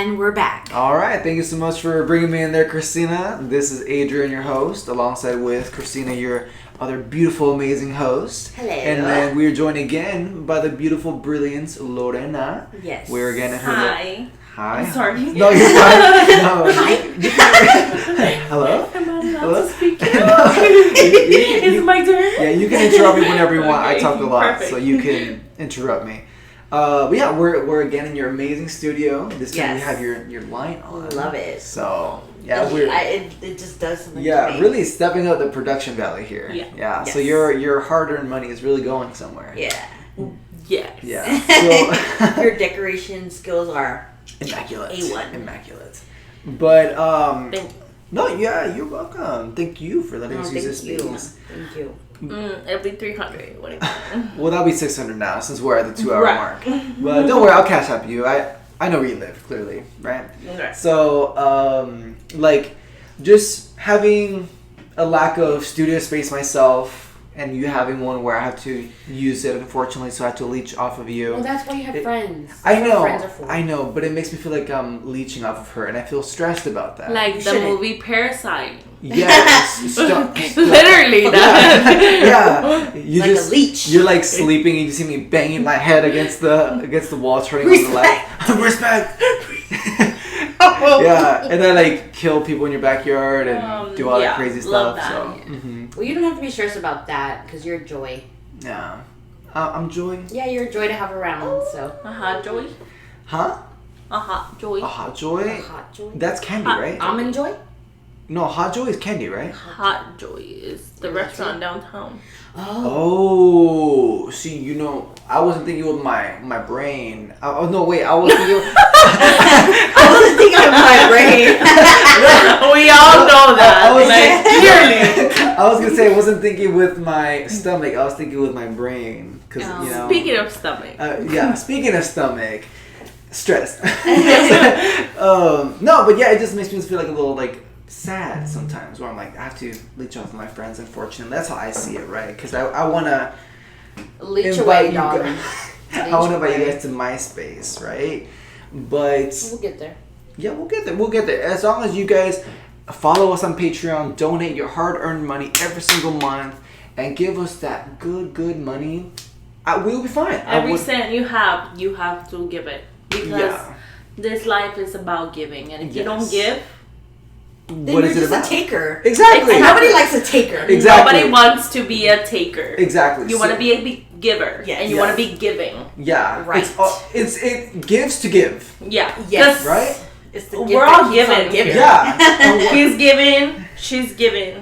And we're back. All right. Thank you so much for bringing me in there, Christina. This is Adrian, your host, alongside with Christina, your other beautiful, amazing host. Hello. And then we are joined again by the beautiful, brilliant Lorena. Yes. We're again at her. Hi. Hi. I'm sorry. No, you're fine. No. Hi. Hello? Am I allowed Hello? to speak? No. Is it my turn? Yeah, you can interrupt me whenever you want. I Okay, talk a lot, perfect. so you can interrupt me. But yeah, we're again in your amazing studio. This time we Yes. have your light on. Love it. So yeah, we're it just does something to me. really stepping up the production value here. Yeah. So Yes. your hard-earned money is really going somewhere. Yeah. Yes. Yeah. So Your decoration skills are immaculate. A1. Immaculate. But Thank no, yeah, you're welcome. Thank you for letting us use this thank you. space. Thank you. It'll be 300. What do you mean? Well, that'll be 600 now since we're at the 2 hour Right. mark. But don't worry, I'll cash up you. I know where you live, clearly, right? Okay. So, like, just having a lack of studio space myself, and you having one where I have to use it, unfortunately, so I have to leach off of you. Well, that's why you have friends. I That's what know, Friends are for. I know, but it makes me feel like I'm leeching off of her, and I feel stressed about that. Like You the shouldn't. movie Parasite. Yes, Literally that. Yeah, you Like a just leech. You're like sleeping, and you see me banging my head against the wall, turning on the light. Respect. Yeah, and then like kill people in your backyard and do all that crazy love stuff. that, So yeah. Well, you don't have to be stressed about that because you're a joy. yeah, I'm Joy. Yeah, you're a joy to have around. So A hot joy. Huh? A hot joy. A hot Joy? a hot joy. That's candy, Hot- right? Almond joy. No, hot Joy is candy, right? Hot joy is the restaurant downtown. Oh. Oh, see, you know, I wasn't thinking with my brain. Oh no, wait, I was thinking. I wasn't thinking of my brain. We all know that. I was- Like, clearly. I was gonna say I wasn't thinking with my stomach. I was thinking with my brain, because Oh. you know. Speaking of stomach. Yeah, speaking of stomach, stress. No, but yeah, it just makes me feel like a little like sad sometimes, where I'm like, I have to leech off of my friends. Unfortunately, that's how I see it, right? Because I wanna Leech invite away, you darling. guys. I wanna invite you guys to my space, right? But We'll get there. yeah, we'll get there. We'll get there. As long as you guys follow us on Patreon, donate your hard-earned money every single month, and give us that good money, we'll be fine. Every cent you have to give it. Because Yeah. this life is about giving. And if you Yes. don't give, Then What you're is it just about? a taker. Exactly. And nobody likes a taker. Exactly. nobody wants to be a taker. Exactly. You want to be a giver. Yes. And you want to be giving. Yeah. Right. It gives to give, Yeah. Yes. 'Cause right? It's the We're gift all that keeps on giving. giving. Yeah. He's giving. She's giving.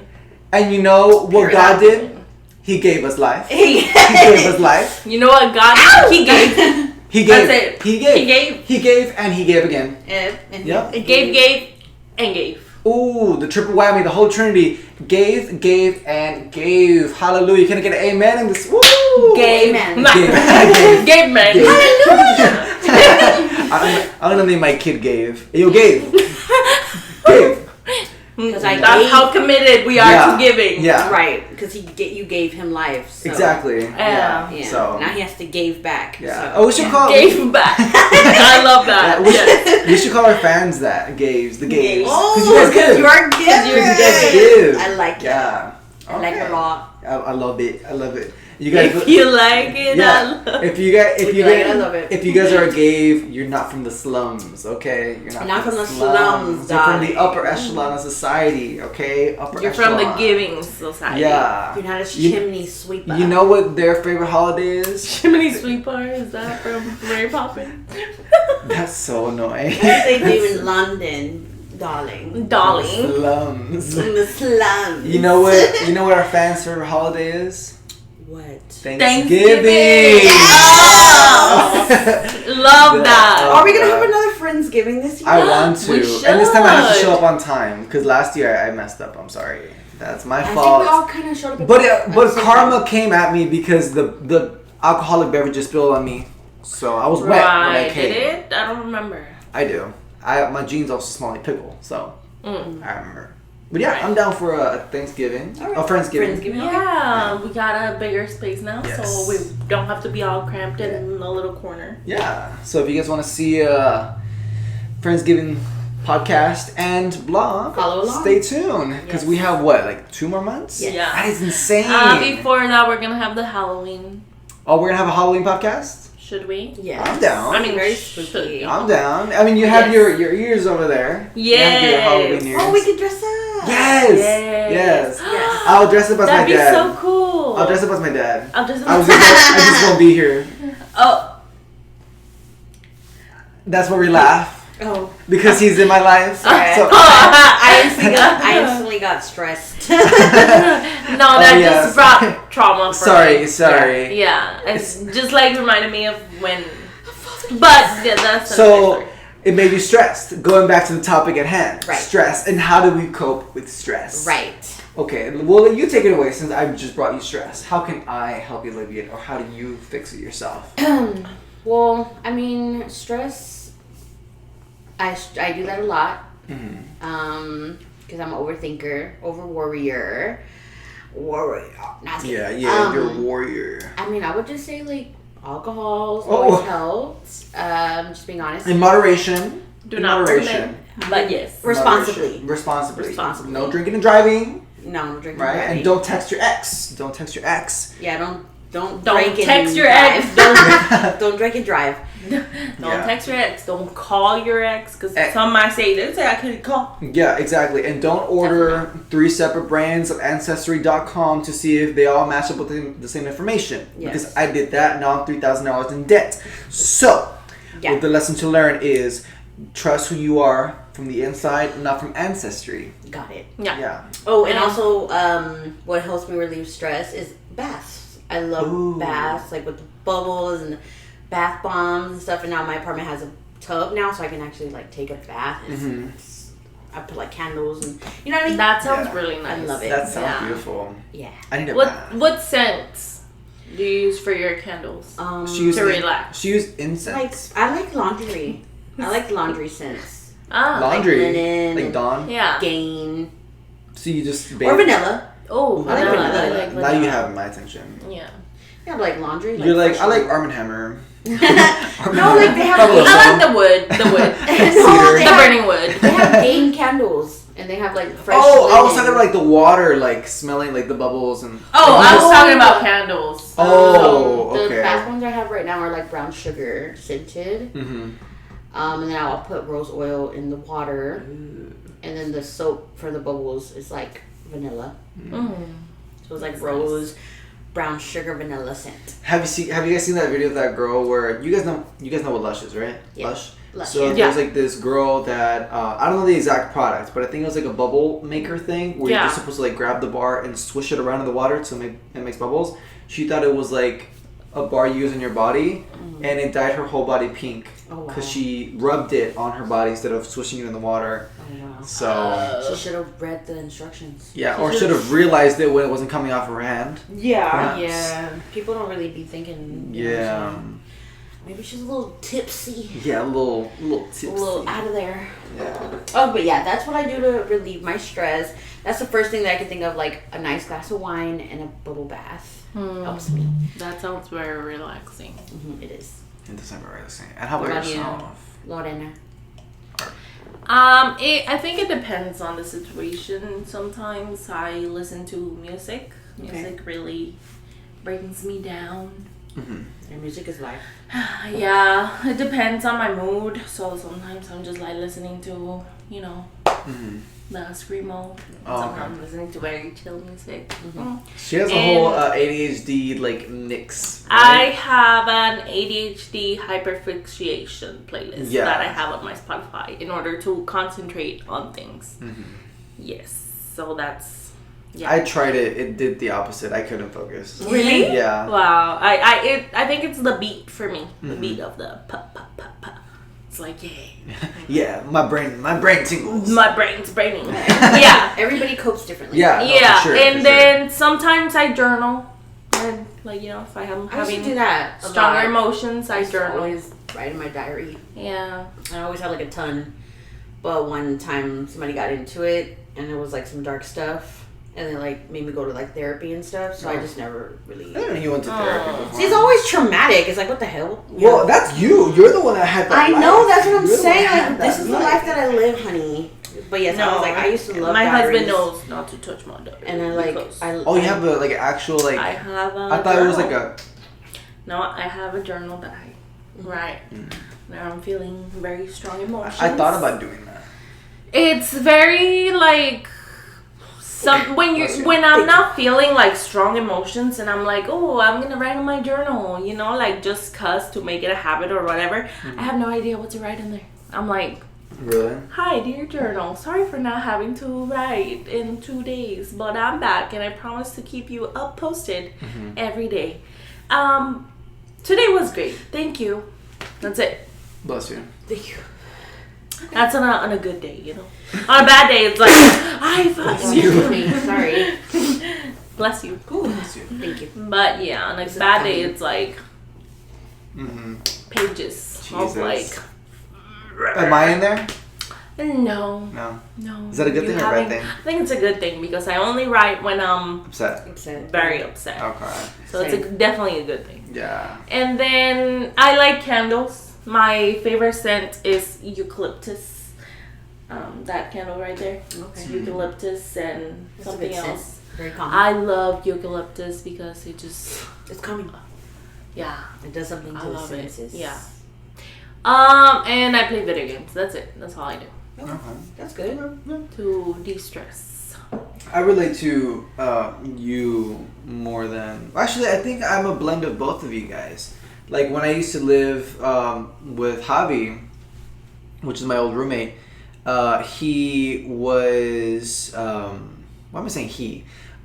And you know what Period. God did? He gave us life. He He gave us life. You know what God did? He gave. He gave. That's it. He gave. He gave. He gave and he gave again. And Yep. Gave, and gave. Ooh, the triple whammy, the whole Trinity. Gave, and gave. Hallelujah. Can I get an amen in this? Woo! Gave. Amen. Nah. Gave. Gave man. Gave. I'm gonna name my kid Gave. Yo, Gave. Gave. Because I That's gave- how committed we are Yeah. to giving. Yeah. Right, because you gave him life. So. Exactly. Yeah. Yeah. So. Now he has to give back. Yeah. So. Oh, we should call. Gave back. I love Yeah, that. we, Yes. should, we should call our fans that Gaves, the Gaves. Oh, you guys give. you are giving. You guys give. I like it. Yeah. I like it a lot. I love it. I love it. You guys. If you like it, I yeah. love If you guys, if you like it, guys, I love it. if you guys are a Gave, you're not from the slums, okay? You're Not from the slums, You're from the darling. upper echelon of society, okay? Upper You're from the echelon. giving society. Yeah. You're not a You- chimney sweeper. You know what their favorite holiday is? Chimney sweeper, is that from Mary Poppins? That's so annoying. What they do in London, darling. Darling. Slums. In the slums. You know what? You know what our fans' favorite holiday is? What? Thanksgiving. Oh! Love that. Are we gonna have another Friendsgiving this year? I want to, We and this time I have to should. show up on time because last year I messed up. I'm sorry. That's my I think fault. we all kind of showed up. But at the but same karma time. came at me because the alcoholic beverages spilled on me, so I was wet when I Right, came. did it? I don't remember. I do. My jeans also smell like pickle, so Mm. I remember. But yeah, Right. I'm down for a Thanksgiving. All right. Oh, Friendsgiving. Friendsgiving. Yeah, we got a bigger space now, Yes. so we don't have to be all cramped in a little corner. Yeah. So if you guys want to see Friendsgiving podcast and blog. Follow along. Stay tuned because we have like 2 more months. Yeah. That is insane. Before that, we're gonna have the Halloween. Oh, we're gonna have a Halloween podcast. Should we? Yeah. I'm down. I mean, Very should spooky. we? I'm down. I mean, you have your ears over there. You have your Halloween ears. Oh, we could dress up. Yes. Yes. I'll dress up as That'd my dad. be so cool. I'll dress up as my dad. I'll dress up I just won't be here. Oh. That's where we laugh. Oh. Because he's in my life. Sorry. So, I instantly got stressed. No, that yeah, just brought trauma for me. sorry. Yeah. It's just like reminded me of when. But yeah, that's So it made you stressed. Going back to the topic at hand. Right. Stress. And how do we cope with stress? Right. Okay, well, you take it away since I just brought you stress. How can I help you alleviate it, or how do you fix it yourself? Well, I mean, stress, I do that a lot. Mm-hmm. Because I'm an overthinker, warrior. Not Yeah, you're a warrior. I mean, I would just say, like, alcohol's Oh. always helped. Just being honest. In moderation. Do In not moderation. But yes. Responsibly. Responsibly. Responsibly. No drinking and driving. No, I'm drinking. Right? Driving. And don't text your ex. Don't text your ex. Yeah, don't Don't drink text and your drive. ex. Don't drink and drive. Don't text your ex. Don't call your ex. Because some might say, they say I couldn't call. Yeah, exactly. And don't order 3 separate brands of Ancestry.com to see if they all match up with the same information. Yes. Because I did that, now I'm $3,000 in debt. So, Yeah. the lesson to learn is trust who you are from the inside, not from Ancestry. Got it. Yeah. Oh, and also, what helps me relieve stress is baths. I love baths, like with the bubbles and bath bombs and stuff. And now my apartment has a tub now, so I can actually like take a bath. And I put like candles and you know what I mean. That sounds really nice. I love it. That sounds beautiful. Yeah. I need a bath. What scents do you use for your candles? To relax. She used incense. I like laundry. I like laundry scents. Laundry. Like linen, Like Dawn. Yeah. Gain. So you just Or vanilla. Oh, I like vanilla. vanilla. I like Now vanilla. you have my attention. Yeah. Yeah, like laundry. You're like, fresh I like laundry. Arm & Hammer. No, like they have. Probably I like the wood. The wood. No, they The have- burning wood. They have Gain candles, and they have like fresh. Oh, I was linen. talking about like the water, like smelling like the bubbles and. Oh, like, I you was just- talking about candles. Oh, The okay. bath ones I have right now are like brown sugar scented. Mm-hmm. And then I'll put rose oil in the water, and then the soap for the bubbles is like vanilla. So it's like rose, brown sugar, vanilla scent. Have you guys seen that video of that girl where you guys know what Lush is, right? Yeah. Lush. So yeah. there's like this girl that I don't know the exact product, but I think it was like a bubble maker thing where you're just supposed to like grab the bar and swish it around in the water so it makes bubbles. She thought it was like a bar you use in your body, and it dyed her whole body pink because she rubbed it on her body instead of swishing it in the water. Oh wow. So She should have read the instructions. yeah, or should have realized it when it wasn't coming off her hand. Yeah. Perhaps. Yeah. People don't really be thinking. you know what I'm Yeah. saying? Maybe she's a little tipsy. Yeah, a little tipsy. A little out of there. Yeah. Oh, but yeah, that's what I do to relieve my stress. That's the first thing that I can think of, like a nice glass of wine and a bubble bath. Helps me. That sounds very relaxing. It is. It doesn't really sing. And how What about about you? yourself? Lorena. I think it depends on the situation. Sometimes I listen to music. Music really brings me down. Their music is life. Yeah, it depends on my mood. So sometimes I'm just like listening to, the screamo. Sometimes I'm listening to very chill music. She has a whole ADHD like mix. I have an ADHD hyperfixation playlist Yeah. that I have on my Spotify in order to concentrate on things. Yes, so that's I tried it. It did the opposite. I couldn't focus. really. Yeah. Wow, I think it's the beat for me. The beat of the pa pa pa pa. It's like Yeah. My brain tingles. my brain's braining. Yeah. Everybody copes differently. Yeah. Yeah, for sure, and for then sometimes I journal, and if I am I used to having do that. a stronger lot. emotions, I used to journal. always write in my diary. Yeah. I always had like a ton. But one time somebody got into it and it was like some dark stuff. and then like made me go to like therapy and stuff. So I just never really. I didn't know you went to therapy before. See, it's always traumatic. It's like, what the hell? Well, that's you. You're the one that had that. I know. That's what I'm You're saying. Like, this is the life that I live, honey. But yes, I was like, I used to love. My husband diaries. knows not to touch my diary. And I like. Oh, you have a like actual like. I have a. I thought it was like a. No, I have a journal that I write. Now I'm feeling very strong emotions. I thought about doing that. It's very like when I'm not feeling like strong emotions and I'm like, oh, I'm gonna write in my journal, you know, like just cause to make it a habit or whatever. I have no idea what to write in there. I'm like, really? Hi, dear journal. Sorry for not having to write in 2 days, but I'm back and I promise to keep you up posted every day. Today was great. Thank you. That's it. Bless you. Thank you. That's on a good day, you know. On a bad day, it's like, I fucking you. Sorry. Bless you. Bless you. Thank you. But yeah, on a bad day, it's like pages Jesus. of like. Am I in there? No. No. No. Is that a good thing or a bad thing? I think it's a good thing because I only write when I'm Upset. very upset. Okay. So it's definitely a good thing. Yeah. And then I like candles. My favorite scent is eucalyptus. That candle right there. Okay. Eucalyptus and That's something a good else. scent. Very common. I love eucalyptus because it just It's coming. yeah. It does something to I the love it. senses. Yeah. And I play video games. That's it. That's all I do Okay. That's good. to de-stress. I relate to you more than. Actually, I think I'm a blend of both of you guys. Like when I used to live with Javi, which is my old roommate, he was. Why am I saying he?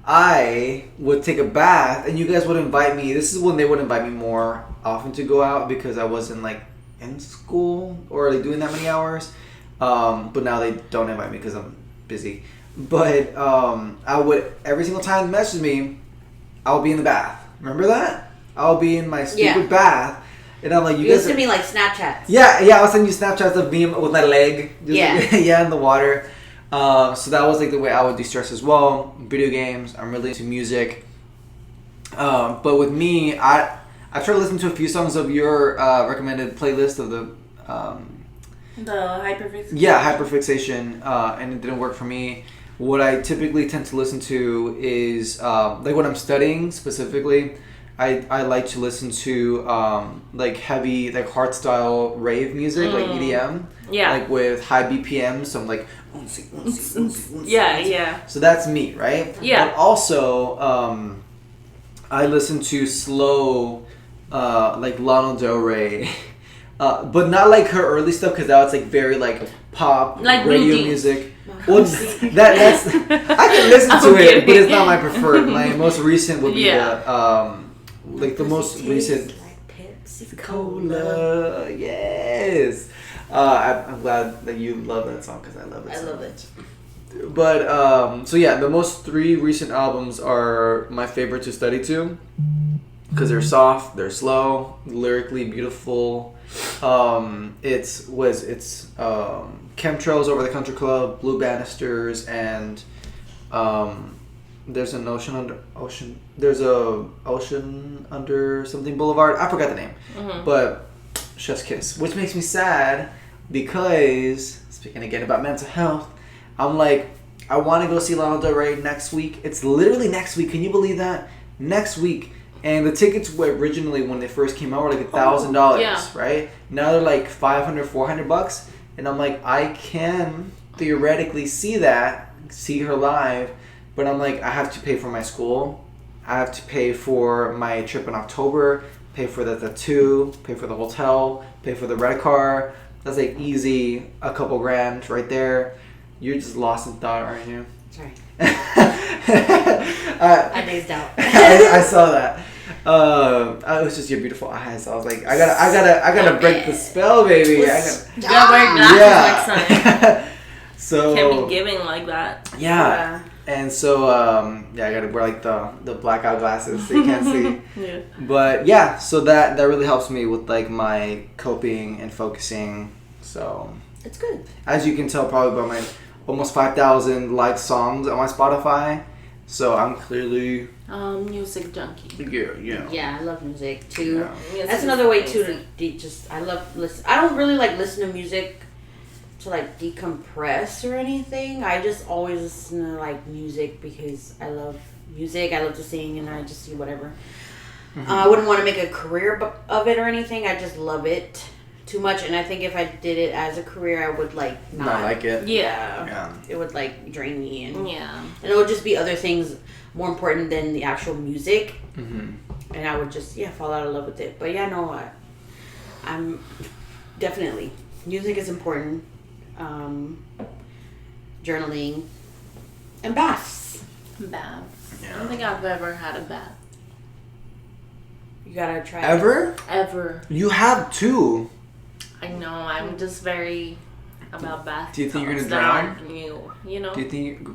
I would take a bath, and you guys would invite me. This is when they would invite me more often to go out because I wasn't like in school or like doing that many hours. But now they don't invite me because I'm busy. But I would every single time they message me, I'll be in the bath. Remember that? I'll be in my stupid bath, and I'm like, you guys send me like Snapchats. Yeah, I'll send you Snapchats of me with my leg. Just in the water. So that was like the way I would de-stress as well. Video games. I'm really into music. But with me, I tried to listen to a few songs of your recommended playlist of the. The hyperfixation. Yeah, hyperfixation, and it didn't work for me. What I typically tend to listen to is like when I'm studying specifically. I like to listen to like heavy, like hardstyle rave music, like EDM. Yeah. Like with high BPM, so I'm like, yeah. So that's me, right? Yeah. But also, I listen to slow, like Lana Del Rey, but not like her early stuff because that was like very like pop like radio music. Well, that's I can listen to it, but it's not my preferred. My most recent would be the like the most recent Pepsi Cola. Yes. I'm glad that you love that song because I love it. I love it. But so yeah, the most 3 recent albums are my favorite to study to because they're soft, they're slow, lyrically beautiful. It's Chemtrails Over the Country Club, Blue Banisters, and there's an ocean under something Boulevard. I forgot the name, but Chef's Kiss, which makes me sad because speaking again about mental health, I'm like, I want to go see Lana Del Rey next week. It's literally next week. Can you believe that? Next week. And the tickets were originally when they first came out were like $1,000, right? Now they're like $500, $400, and I'm like, I can theoretically see her live, but I'm like, I have to pay for my school, I have to pay for my trip in October, pay for the tattoo, pay for the hotel, pay for the rent car. That's like easy a couple grand right there. You're just lost in thought, aren't you? Sorry. I dazed out. I saw that. It was just your beautiful eyes. I was like, I gotta break the spell, baby. You gotta wear glasses next time. So can't be giving like that. Yeah. And so I gotta wear like the blackout glasses so you can't see. Yeah. But yeah, so that really helps me with like my coping and focusing. So it's good. As you can tell probably by my almost 5,000 liked songs on my Spotify, So I'm clearly music junkie. yeah. Yeah, I love music too. Yeah. That's another way too I love listen. I don't really like listen to music to like decompress or anything. I just always listen to like music because I love music. I love to sing and I just do whatever. I wouldn't want to make a career of it or anything. I just love it too much, and I think if I did it as a career, I would like not like it. Yeah. It would like drain me, and and it would just be other things more important than the actual music, Mm-hmm. and I would just fall out of love with it. But yeah, no, I'm definitely music is important. Journaling and baths. Baths. Yeah. I don't think I've ever had a bath. You gotta try Ever. You have two. I know. I'm just very about bath. Do you think you're gonna that drown? aren't new, you know? Do you think?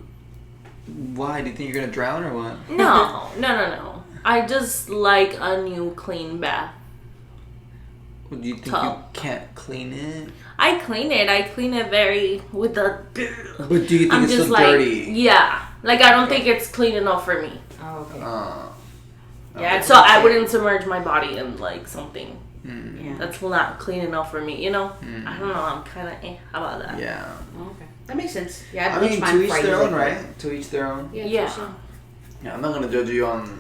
Why do you think you're gonna drown or what? No. I just like a new clean bath. Do you think Tub. you can't clean it? I clean it. I clean it very with the. But do you think I'm it's just still like, dirty? yeah. Like I don't think it's clean enough for me. Oh, okay. Yeah. So I wouldn't submerge my body in like something Yeah. that's not clean enough for me. You know. I don't know. I'm kind of about that. Yeah. Oh, okay. That makes sense. Yeah, I mean, to each their own, right? To each their own. Yeah. Yeah, I'm not gonna judge you on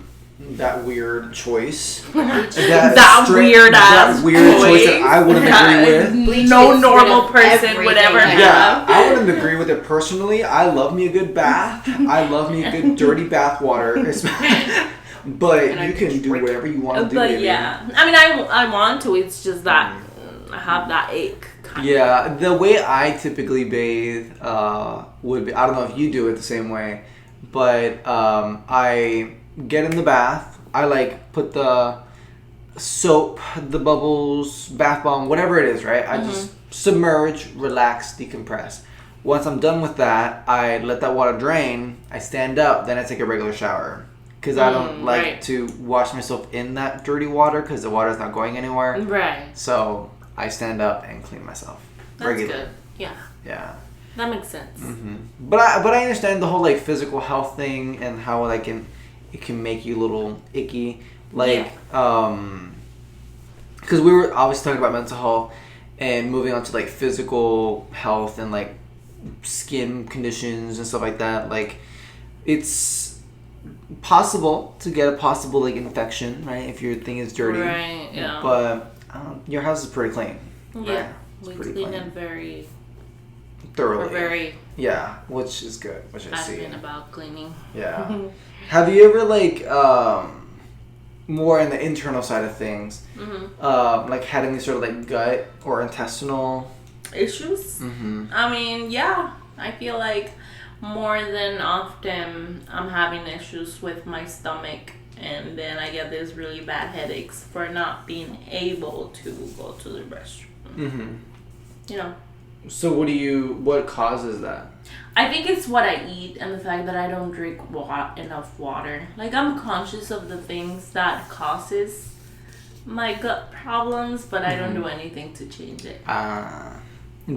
that weird choice. That weird choice that I wouldn't agree with. No normal person would ever have. Yeah, I wouldn't agree with it personally. I love me a good bath. I love me a good dirty bath water. But you can do whatever you want to do. But baby. yeah, I mean, I want to. It's just that I have that ache. Yeah, the way I typically bathe would be, I don't know if you do it the same way, but I get in the bath. I like put the soap, the bubbles, bath bomb, whatever it is, right? I just submerge, relax, decompress. Once I'm done with that, I let that water drain. I stand up, then I take a regular shower. Because I don't like to wash myself in that dirty water because the water's not going anywhere. Right. So I stand up and clean myself. That's regularly. good. Yeah. Yeah. That makes sense. Mm-hmm. But I understand the whole like physical health thing and how like it can make you a little icky. Like because we were obviously talking about mental health and moving on to like physical health and like skin conditions and stuff like that. Like it's possible to get a possible like infection, right? If your thing is dirty. Right. Yeah. But your house is pretty clean. Yeah. Right? We pretty clean clean. it very Thoroughly. We're very Yeah, which is good. Which I see. adamant about cleaning. Yeah. Have you ever like more in the internal side of things, like had any sort of like gut or intestinal Issues? I mean, yeah. I feel like more than often I'm having issues with my stomach, and then I get these really bad headaches for not being able to go to the restroom. You know. So what causes that? I think it's what I eat and the fact that I don't drink enough water. Like I'm conscious of the things that causes my gut problems, but I don't do anything to change it.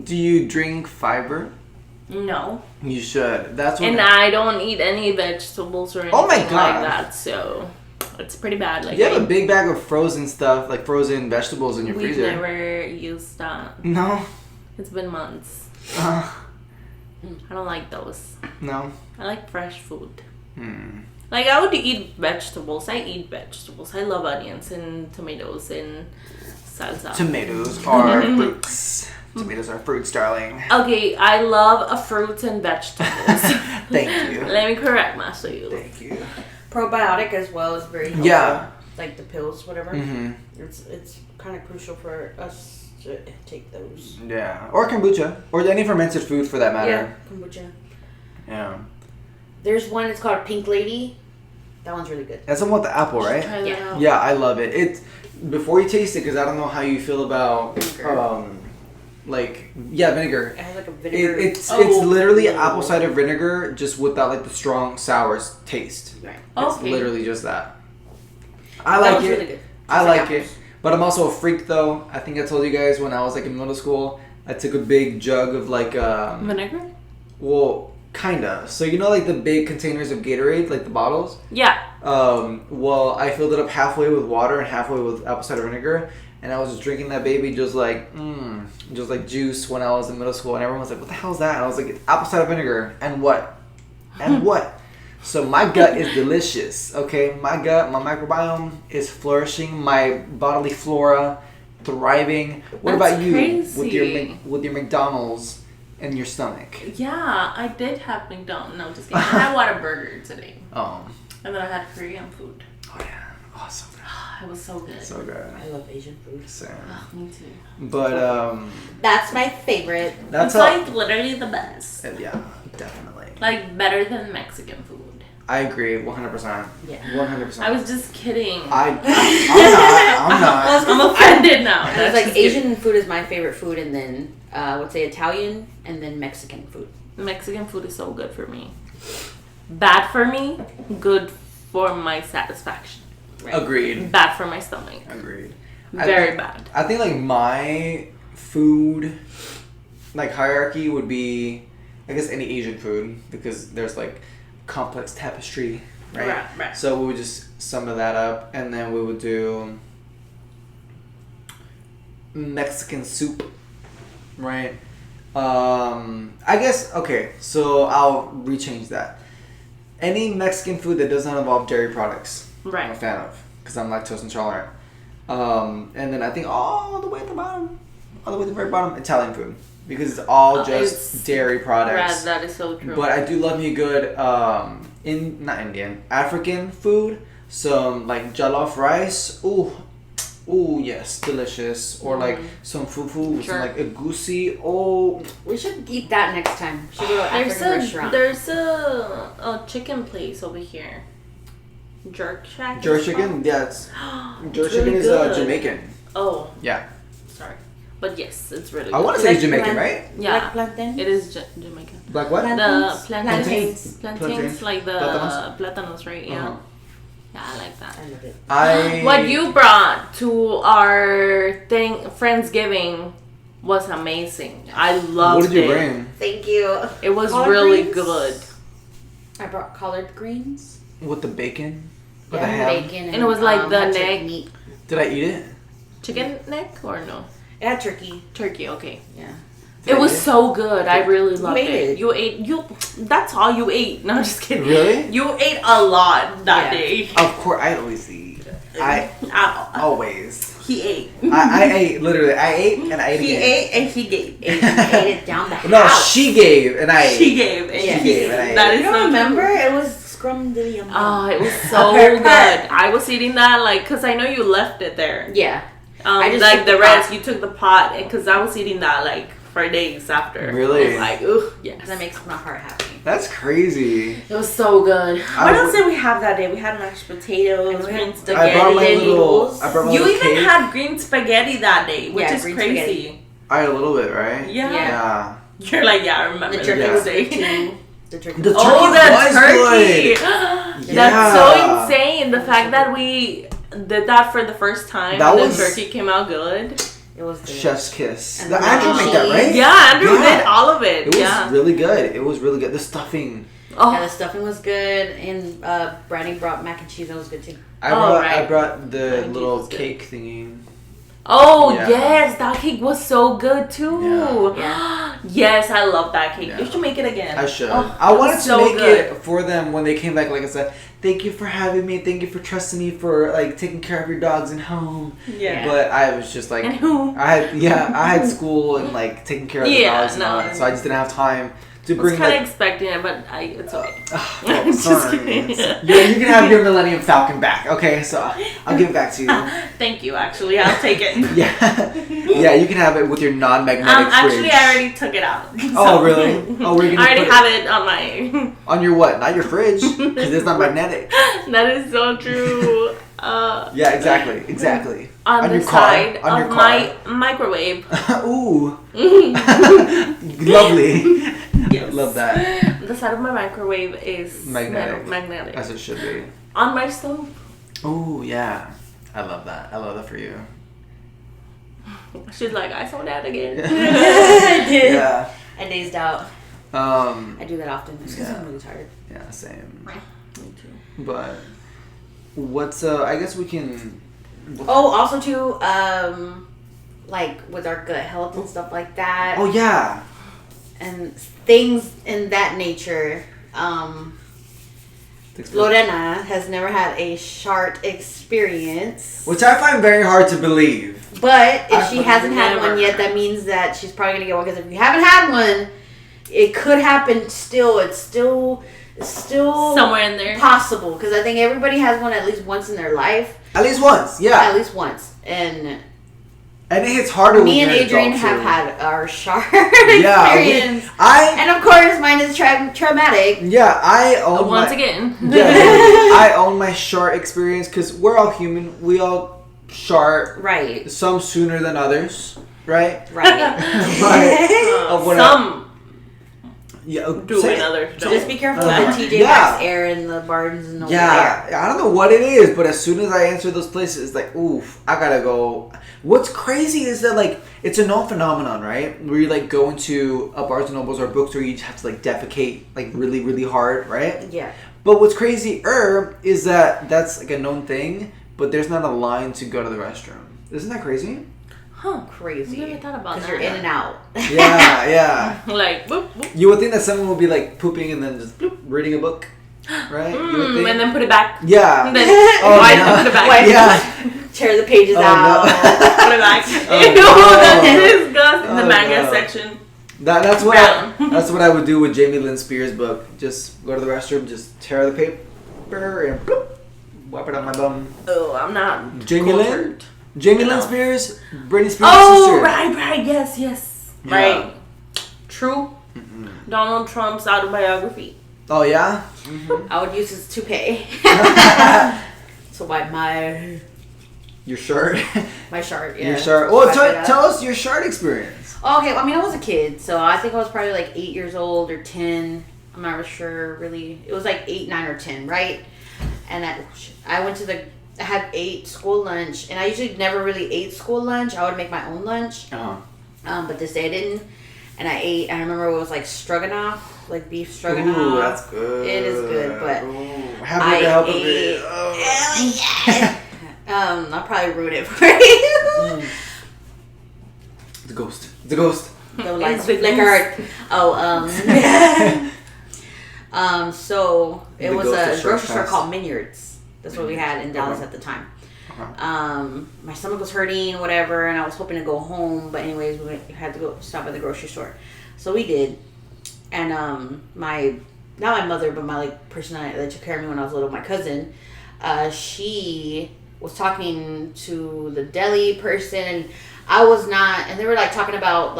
Do you drink fiber? No. You should. That's what. And I don't eat any vegetables or anything Oh my like God. that, so it's pretty bad. Like You have a big bag of frozen stuff, like frozen vegetables in your we've freezer. never used that. No. It's been months. Uh, I don't like those. no. I like fresh food. Like I would eat vegetables. I eat vegetables. I love onions and tomatoes and salsa. Tomatoes are fruits. Tomatoes are fruits, darling. Okay, I love fruits and vegetables. Thank you. Let me correct myself. Thank you. Probiotic as well is very helpful. Yeah. Like the pills, whatever. It's kind of crucial for us to take those. Yeah. Or kombucha. Or any fermented food for that matter. Yeah, kombucha. Yeah. There's one, it's called Pink Lady. That one's really good. That's the one with the apple, Try right? that Yeah. out. Yeah, I love it. It's before you taste it, because I don't know how you feel about Vinegar. vinegar. It has like a vinegar. It's literally apple cider vinegar, just without like the strong sour taste. Right. It's Okay. literally just that. I That like was it. really good. I Tastes like it. apples. But I'm also a freak though. I think I told you guys when I was like in middle school, I took a big jug of like Vinegar? well, Kinda. So you know, like the big containers of Gatorade, like the bottles. Yeah. Well, I filled it up halfway with water and halfway with apple cider vinegar, and I was just drinking that baby just like juice when I was in middle school, and everyone was like, "What the hell is that?" And I was like, "It's apple cider vinegar." And what? And what? So my gut is delicious. Okay, my gut, my microbiome is flourishing. My bodily flora thriving. What That's about you crazy. with your McDonald's in your stomach? Yeah, I did have McDonald's. No, just kidding. I had Whataburger today. Oh. And then I had Korean food. Oh yeah. Oh, so good. It was so good. So good. I love Asian food. Same. Oh, me too. But That's my favorite. It's like literally the best. Yeah, definitely. Like better than Mexican food. I agree, 100%. Yeah. 100%. I was just kidding. I'm not. I'm offended now. It's That's like just Asian kidding. food is my favorite food, and then I would say Italian, and then Mexican food. Mexican food is so good for me. Bad for me, good for my satisfaction. Right. Agreed. Bad for my stomach. Agreed. Very bad. I think like my food like hierarchy would be, I guess, any Asian food, because there's like complex tapestry, right? Right. So we would just sum that up, and then we would do Mexican soup, right? I guess, okay, so I'll rechange that. Any Mexican food that does not involve dairy products, Right. I'm a fan of, because I'm lactose intolerant. And then I think all the way at the bottom, all the way at the very bottom, Italian food, because it's all just it's- dairy products. Right, that is so true. But I do love me a good not Indian, African food. Some like jollof rice. Ooh, yes, delicious. Or like some fufu with some Sure. like egusi. Oh, We should eat that next time. We should go to an There's African restaurant. there's a chicken place over here. Jerk Shack. jerk is it chicken. called? Yeah, jerk It's chicken really is good. Jamaican. Oh, Yeah, sorry, but yes, it's really good. I want to say it's Like Jamaican, plan- right? Yeah, Like plantain? it is Jamaican. Black what? Plan- The Plantains. plantains, like the Platanos? platanos, right? Yeah, Uh-huh. yeah, I like that. I love it. What you brought to our Friendsgiving was amazing. I loved What did you it. bring? Thank you. It was Collard really greens? good. I brought collard greens. With the bacon? With the Yeah, ham? bacon. And it was like the had turkey neck. meat. Did I eat it? Chicken neck or no? It had turkey. Turkey, okay. Yeah. It was so good. I really loved made it. it. You ate that's all you ate. No, I'm just kidding. Really? You ate a lot that Yeah. day. Of course, I always eat. I always. He ate. I ate, literally. I ate and I ate He again. ate and he gave. Ate it down the house. No, she gave and I ate. She gave and Yeah. he gave and I ate. That You is don't so remember? true. It was scrumdiddly. Oh, it was so good. I was eating that like, cause I know you left it there. Yeah. I just like took the the rest. pot. You took the pot, and cause I was eating that like for days after. Really? I was like, ugh, yes. That makes my heart happy. That's crazy. It was so good. I What else would- did we have that day? We had mashed potatoes, And we had- green I spaghetti. brought my Spaghetti little. noodles. I brought my You little even cake. had green spaghetti that day, which Yeah, is green crazy. spaghetti. I had a little bit, right? Yeah. Yeah. You're like, yeah, I remember The the turkey Yeah. was next day. good too. The turkey. The was turkey Oh, the was turkey! good. That's so Yeah. insane. The fact that we did that for the first time That and was- the turkey came out good. It was good. Chef's kiss. And The the Andrew mac made that, and right? cheese. Yeah, Andrew Yeah. did all of it. It was yeah. really good. It was really good. The stuffing. Yeah, Oh, the stuffing was good, and Brandy brought mac and cheese. That was good too. I Oh, brought right. I brought the Mac and cheese little was good. cake thingy. oh Yeah. yes, that cake was so good too. Yeah. Yes, I love that cake. Yeah. You should make it again. I should. Oh, I it wanted was to so make good. it for them when they came back. Like I said, thank you for having me. Thank you for trusting me for like taking care of your dogs and home. Yeah. But I was just like, And who? I had school and like taking care of the Yeah, dogs and all no. that. So I just didn't have time to I was bring kind of like. expecting it, but it's okay. Oh, Just sorry. kidding. Yeah, you can have your Millennium Falcon back. Okay, so I'll give it back to you. Thank you. Actually, I'll take it. Yeah, you can have it with your non-magnetic Actually, fridge. I already took it out. Oh, So- really? Oh, we're gonna I already put it have it on my. on your what? Not your fridge, because it's not magnetic. That is so true. Yeah, exactly. On the your car, side on your of my microwave. Ooh, lovely. Yes. Love that. The side of my microwave is Magnetic. magnetic. As it should be. On my stove. Ooh, yeah. I love that. I love that for you. She's like, I saw that again. I did. Yeah. I dazed out. I do that often because I'm really tired. Yeah, same. Me too. But what's I guess we can. Oh, also too, like with our gut health and stuff like that. Oh yeah. And things in that nature. Lorena has never had a shart experience, which I find very hard to believe. But if she hasn't had one yet, that means that she's probably gonna get one. Because if you haven't had one, it could happen. Still, it's still somewhere in there possible. Because I think everybody has one at least once in their life. At least once, yeah. At least once, and it hits harder. Me and Adrian have had our shart experience. And of course, mine is traumatic. Yeah, I own once again. I own my shart experience because we're all human. We all shart. Right. Some sooner than others. Right. Right. Some. Yeah, do another. Just be careful with the TJ Maxx air in the bars and the I don't know what it is, but as soon as I enter those places, it's like, oof, I gotta go. What's crazy is that like it's a known phenomenon, right? Where you like go into a Barnes and Nobles or bookstore, you just have to like defecate like really, really hard, right? Yeah. But what's crazy is that that's like a known thing, but there's not a line to go to the restroom. Isn't that crazy? Huh. Crazy. I never thought about that. Because you're in and out. Yeah. Like, boop, boop. You would think that someone would be like pooping and then just bloop, reading a book, right? And then put it back. Yeah. And then put it back. Yeah. Tear the pages out. No. Put it back. That's disgusting. In the manga section. That's what I would do with Jamie Lynn Spears' book. Just go to the restroom, just tear the paper and bloop, wipe it on my bum. Oh, I'm not. Jamie Lynn Spears, Britney Spears' sister. Oh, right, yes. Yeah. Right. True. Donald Trump's autobiography. Oh yeah. Mm-hmm. I would use his toupee to wipe your shirt. My shart. Yeah. Your shart. Well, tell us your shart experience. Okay, I mean, I was a kid, so I think I was probably like 8 years old or 10. I'm not sure, really. It was like 8, 9, or 10, right? And I had ate school lunch, and I usually never really ate school lunch. I would make my own lunch. But this day I didn't. And I ate, I remember it was like stroganoff, like beef stroganoff. Ooh, that's good. It is good, but I ate. I'll probably ruin it for you. It's a ghost. The lights flickered. So it was a grocery store called Minyards. That's what we had in Dallas at the time. My stomach was hurting, whatever, and I was hoping to go home, but anyways, we had to go stop at the grocery store. So we did. And not my mother, but my person that took care of me when I was little, my cousin, she was talking to the deli person, and I was not, and they were talking about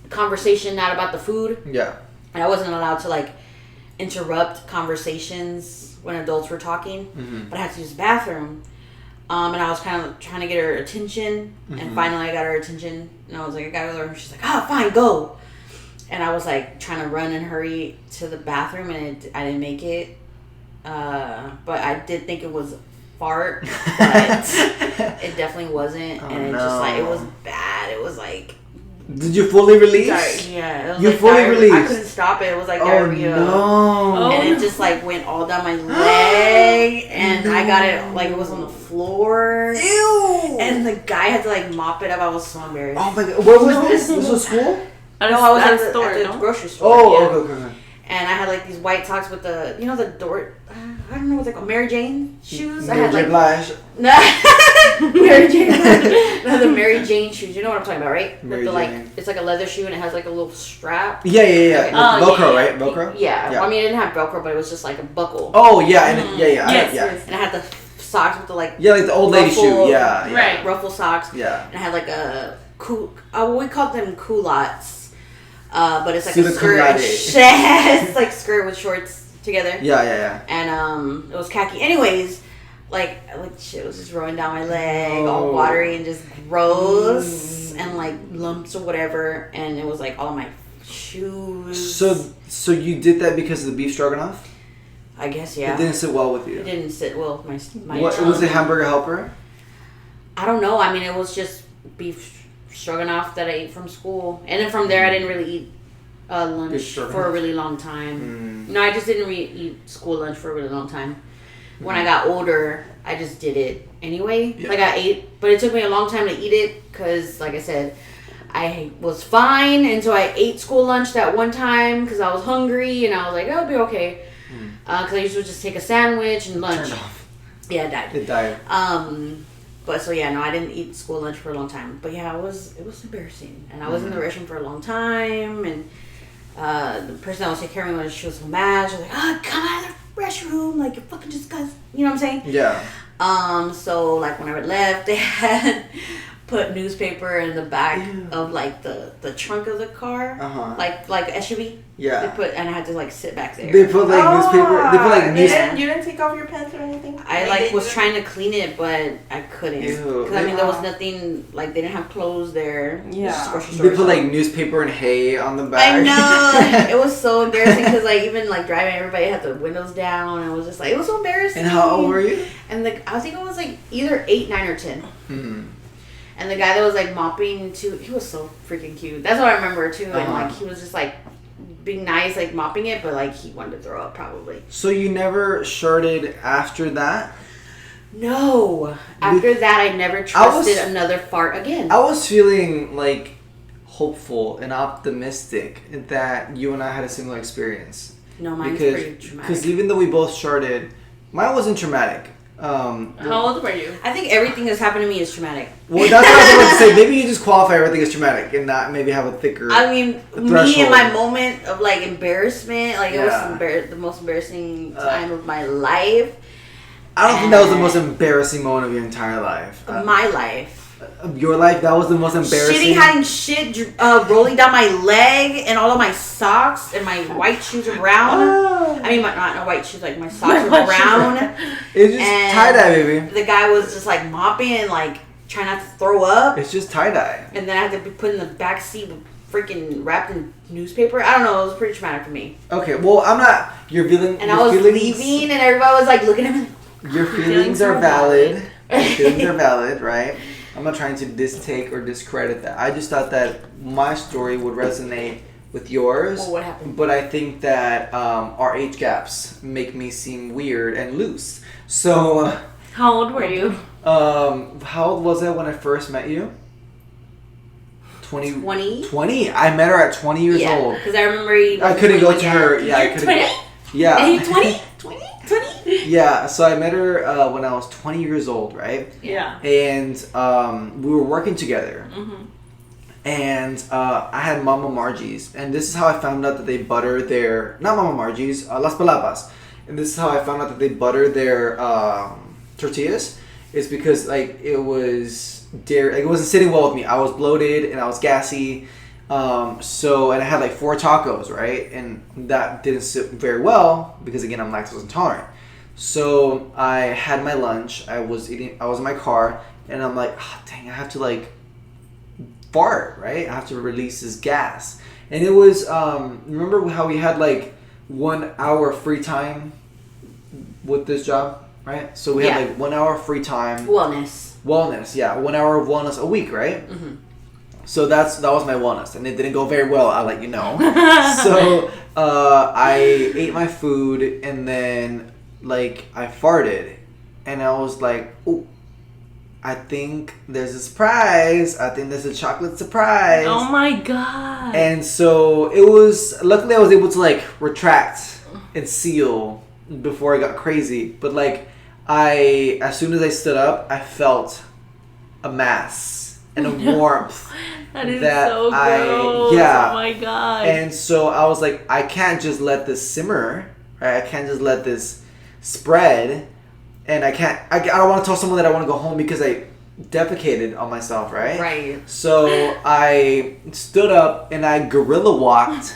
conversation, not about the food. Yeah. And I wasn't allowed to interrupt conversations when adults were talking, but I had to use the bathroom. And I was kind of trying to get her attention, and finally I got her attention, and I was like, I got her, and she's like, fine, go. And I was trying to run and hurry to the bathroom, and I didn't make it. But I did think it was fart, but it definitely wasn't, and it just it was bad. It was Did you fully release? Yeah, it was fully released. I couldn't stop it. It was diarrhea. No. And it just went all down my leg, and I got it it was on the floor. Ew. And the guy had to mop it up. I was so embarrassed. Oh my god, what was this? This was school? No, I was at the grocery store. Oh, yeah. Okay. And I had these white socks with the the door. I don't know what they're called. Mary Jane shoes. Mary Jane Blige. No, Mary Jane. No, the Mary Jane shoes. You know what I'm talking about, right? Mary Jane. It's a leather shoe and it has a little strap. Yeah. Okay. Velcro, right? Velcro. Yeah. Well, I mean, it didn't have Velcro, but it was just a buckle. Oh yeah, and Yes. And I had the socks with the the old lady shoe. Yeah. Right. Ruffle socks. Yeah. And I had a cool. We called them culottes. But it's a skirt. It's skirt with shorts together. Yeah. And it was khaki. Anyways, shit was just rolling down my leg, all watery and just gross, and lumps or whatever. And it was all of my shoes. So you did that because of the beef stroganoff? I guess, yeah. It didn't sit well with you. It didn't sit well with my. What was it? Hamburger Helper? I don't know. I mean, it was just beef stroganoff that I ate from school, and then from there I didn't really eat lunch for a really long time. No, I just didn't eat school lunch for a really long time. When I got older, I just did it anyway. Yeah. Like I ate, but it took me a long time to eat it because, like I said, I was fine, and so I ate school lunch that one time because I was hungry, and I was like, I'll be okay. Because I used to just take a sandwich and lunch. Turned off. Yeah, it died. But so yeah, no, I didn't eat school lunch for a long time. But yeah, it was embarrassing, and I was in the restroom for a long time, and the person that was taking care of me, she was so mad. She was like, "Oh, come out of the restroom! Like you're fucking disgusting." You know what I'm saying? Yeah. So like when I left, they had put newspaper in the back of like the trunk of the car, like SUV. Yeah. They put, and I had to like sit back there. They put like newspaper. They put like newspaper. You didn't take off your pants or anything. I like was trying to clean it, but I couldn't. Because I mean, there was nothing. Like they didn't have clothes there. Yeah. They put like newspaper and hay on the back. I know. It was so embarrassing because like even like driving, everybody had the windows down. And it was just like it was so embarrassing. And how old were you? And I think I was like either 8, 9, or 10. And the guy that was like mopping too, he was so freaking cute. That's what I remember too. And like he was just like being nice, like mopping it, but like he wanted to throw up probably. So you never shirted after that? No. After that, I never trusted another fart again. I was feeling like hopeful and optimistic that you and I had a similar experience. No, mine's pretty traumatic. Because even though we both shirted, mine wasn't traumatic. How old were you? I think everything that's happened to me is traumatic. Well, that's what I was about to say. Maybe you just qualify everything as traumatic and not maybe have a thicker threshold. Me in my moment of like embarrassment, like it was the most embarrassing time of my life. I don't think that was the most embarrassing moment of your entire life. My life. Your life, that was the most embarrassing. Having shit rolling down my leg and all of my socks and my white shoes are brown. I mean, not white shoes, like my socks are brown. It's just tie-dye, baby. The guy was just like mopping and like trying not to throw up. It's just tie-dye. And then I had to be put in the back seat freaking wrapped in newspaper. I don't know, it was pretty traumatic for me. Okay, well, I'm not, you're feeling... And I was leaving and everybody was like looking at me. Your feelings are valid. Your feelings are valid, right? I'm not trying to distake or discredit that. I just thought that my story would resonate with yours. Well, what happened? But I think that our age gaps make me seem weird and loose. So... How old were you? How old was I when I first met you? 20? 20? I met her at 20 years old. Because I remember you... I couldn't go to her. Yeah, I couldn't 20? Yeah. Are you 20? 20? Yeah, so I met her when I was 20 years old, right? Yeah. And we were working together. Mm-hmm. And I had Mama Margie's. And this is how I found out that they butter their... Not Mama Margie's, Las Palapas. And this is how I found out that they butter their tortillas. It's because like it was dairy... Like, it wasn't sitting well with me. I was bloated and I was gassy. And I had like 4 tacos, right? And that didn't sit very well because again, I'm lactose intolerant. So I had my lunch. I was in my car and I'm like, oh, dang, I have to like fart, right? I have to release this gas. And it was, remember how we had like 1 hour free time with this job, right? So we had like 1 hour free time. Wellness, yeah. 1 hour of wellness a week, right? Mm-hmm. So that was my wellness, and it didn't go very well. I'll let you know. So I ate my food, and then like I farted, and I was like, "Oh, I think there's a surprise. I think there's a chocolate surprise." Oh my god! And so it was. Luckily, I was able to like retract and seal before I got crazy. But like as soon as I stood up, I felt a mass and a warmth. That is so gross. Yeah. Oh my god. And so I was like, I can't just let this simmer, right? I can't just let this spread. And I don't want to tell someone that I want to go home because I defecated on myself, right? Right. So I stood up and I gorilla walked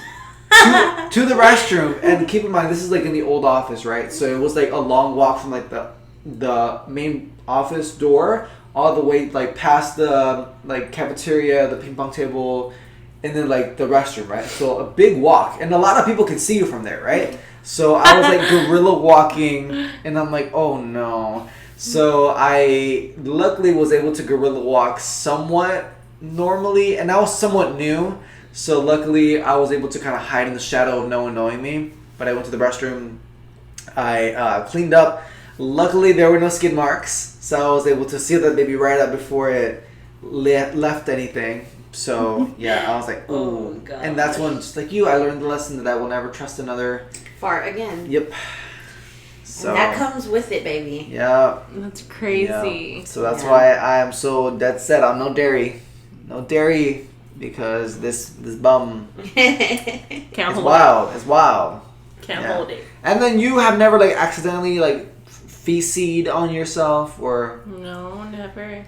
to the restroom. And keep in mind, this is like in the old office, right? So it was like a long walk from like the main office door all the way like past the like cafeteria, the ping pong table, and then like the restroom, right? So a big walk, and a lot of people can see you from there, right? So I was like gorilla walking, and I'm like, oh no. So I luckily was able to gorilla walk somewhat normally, and I was somewhat new. So luckily, I was able to kind of hide in the shadow of no one knowing me. But I went to the restroom. I cleaned up. Luckily, there were no skid marks. So I was able to seal that baby right up before it left anything. So, yeah, I was like, ooh. Oh, God. And that's when, just like you, I learned the lesson that I will never trust another. Fart again. Yep. So and that comes with it, baby. Yeah. That's crazy. Yeah. So that's why I am so dead set on no dairy. No dairy, because this bum Can't hold wild. it. It's wild. Can't hold it. And then you have never like accidentally like feces on yourself or no, never.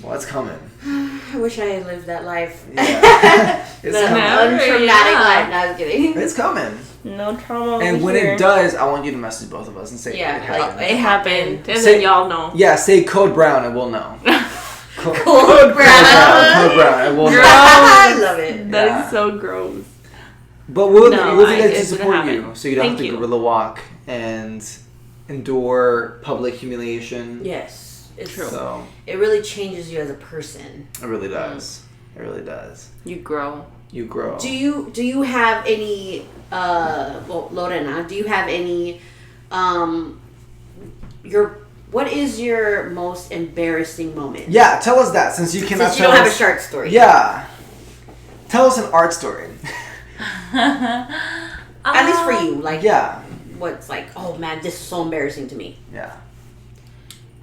Well, it's coming. I wish I had lived that life. Yeah. It's the untraumatic life. No, I was kidding. It's coming. No trauma. And when here. it does, I want you to message both of us and say it happened. It happened. And then y'all know. Yeah, say code brown and we'll know. Code brown. Code brown and we'll know. I love it. That is so gross. But we'll be there to support you, so you don't have to gorilla walk and endure public humiliation. Yes, it's true. So it really changes you as a person. It really does. It really does. You grow. You grow. Do you have any Lorena, do you have any what is your most embarrassing moment? Yeah, tell us that since you cannot since you don't have a short story. Yeah. Tell us an art story. At least for you, like what's like, oh man, this is so embarrassing to me. Yeah.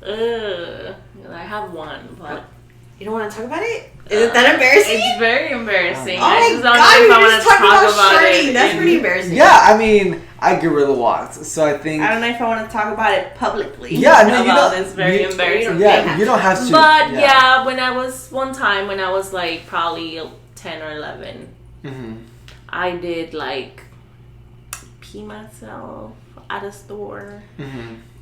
I have one, but you don't want to talk about it? Is it that embarrassing? It's very embarrassing. Oh my I just don't God, know if we I were want just to talking talk about about shirting. it. That's pretty embarrassing. Yeah, I mean, I gorilla walked, so I think. I don't know if I want to talk about it publicly. Yeah, no, you don't. It's very embarrassing. Yeah, you don't have to. But when I was like probably 10 or 11, I did like pee myself at a store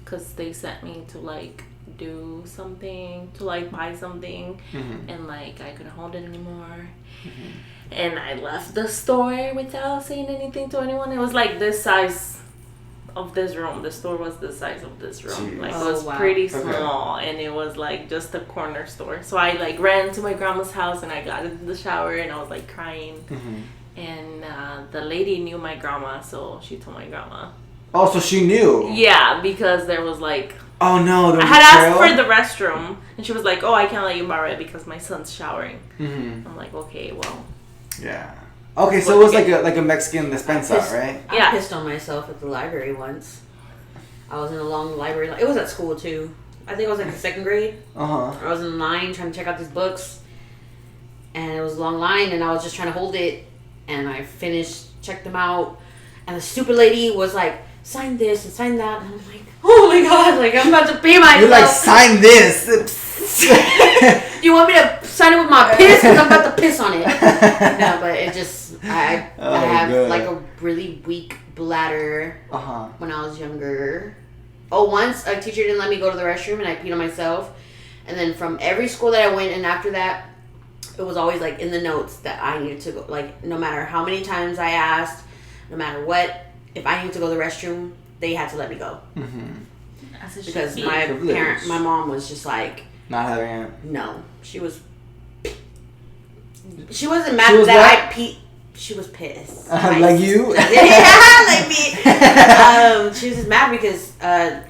because they sent me to like do something, to like buy something, and like I couldn't hold it anymore. And I left the store without saying anything to anyone. It was like this size of this room. The store was the size of this room. Jeez. Like it was pretty small, and it was like just a corner store. So I like ran to my grandma's house and I got into the shower and I was like crying. And the lady knew my grandma, so she told my grandma. Oh, so she knew? Yeah, because there was like... Oh no, there was I had asked for the restroom, and she was like, oh, I can't let you borrow it because my son's showering. I'm like, okay, well... Yeah. Okay, so it was like a Mexican despensa, right? I pissed on myself at the library once. I was in a long library. It was at school too. I think I was like in 2nd grade. I was in line trying to check out these books, and it was a long line, and I was just trying to hold it, and I finished, checked them out, and the stupid lady was like, sign this and sign that, and I'm like, oh my God, like I'm about to pee myself. You're like, sign this. Do you want me to sign it with my piss? Because I'm about to piss on it. No, but it just, I have like a really weak bladder when I was younger. Oh, once a teacher didn't let me go to the restroom and I peed on myself. And then from every school that I went, and after that, it was always like in the notes that I needed to go. Like no matter how many times I asked, no matter what, if I needed to go to the restroom, they had to let me go. Because my mom was just like, not having it. No, she wasn't mad that I peed. She was pissed. Like you? Yeah, like me. She was just mad because I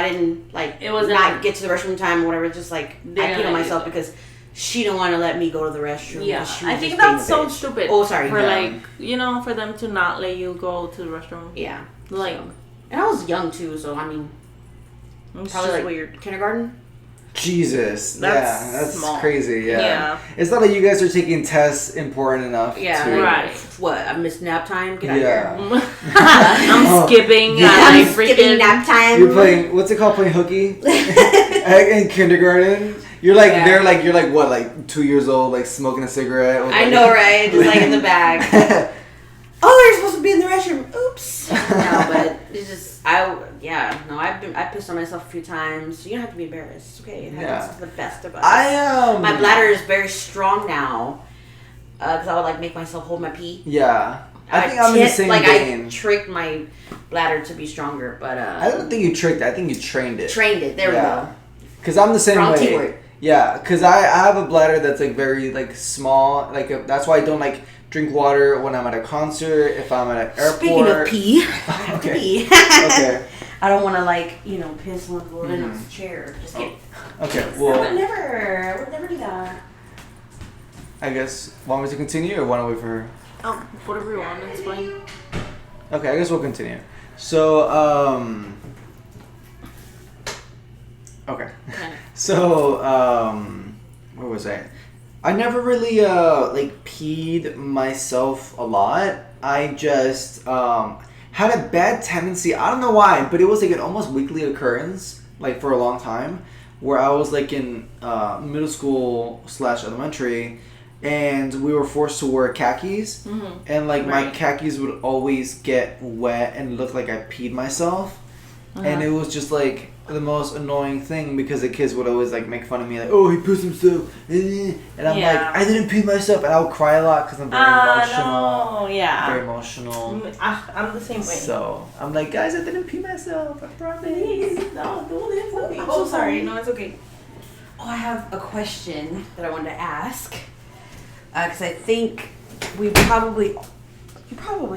didn't not get to the restroom in time or whatever. Just like I peed on myself because she didn't want to let me go to the restroom. Yeah, I think that's so stupid. Oh, sorry. For for them to not let you go to the restroom. Yeah. And I was young too, so I mean, it's probably like weird. Kindergarten. Jesus. That's small. crazy. Yeah. It's not like you guys are taking tests important enough. Right. What? I missed nap time? Get out of here. I'm skipping. I'm skipping nap time. You're playing, what's it called? Playing hooky? In kindergarten? You're like, you're like, what, like 2 years old, like smoking a cigarette? I know, right? Just like in the bag. Oh, you're supposed to be in the restroom. Oops. No, but it's just, I pissed on myself a few times. You don't have to be embarrassed. It's okay. It happens to the best of us. My bladder is very strong now. Because I would like make myself hold my pee. Yeah. I think I'm in the same vein. I tricked my bladder to be stronger, but... I don't think you tricked it. I think you trained it. Trained it. There we go. Because I'm the same way. Teamwork. Yeah, because I have a bladder that's like very like small. Like that's why I don't like drink water when I'm at a concert. If I'm at an airport. Speaking of pee, I have to pee. Okay. I don't want to piss on the floor in a chair. Just kidding. Okay. Well. I would never do that. I guess want me to continue or want to wait for her? Oh, whatever you want. It's fine. Okay, I guess we'll continue. So Okay. So, where was I? I never really, peed myself a lot. I just, had a bad tendency, I don't know why, but it was like an almost weekly occurrence, like for a long time, where I was like in, middle school / elementary, and we were forced to wear khakis, and like my khakis would always get wet and look like I peed myself, and it was just like the most annoying thing because the kids would always like make fun of me like, oh, he poos himself, and I'm like, I didn't pee myself, and I would cry a lot because I'm very emotional. No, yeah. Very emotional. I'm the same way. So I'm like, guys, I didn't pee myself. I promise. Please, no, don't leave me. I'm so sorry. No, it's okay. Oh, I have a question that I wanted to ask. Because I think you probably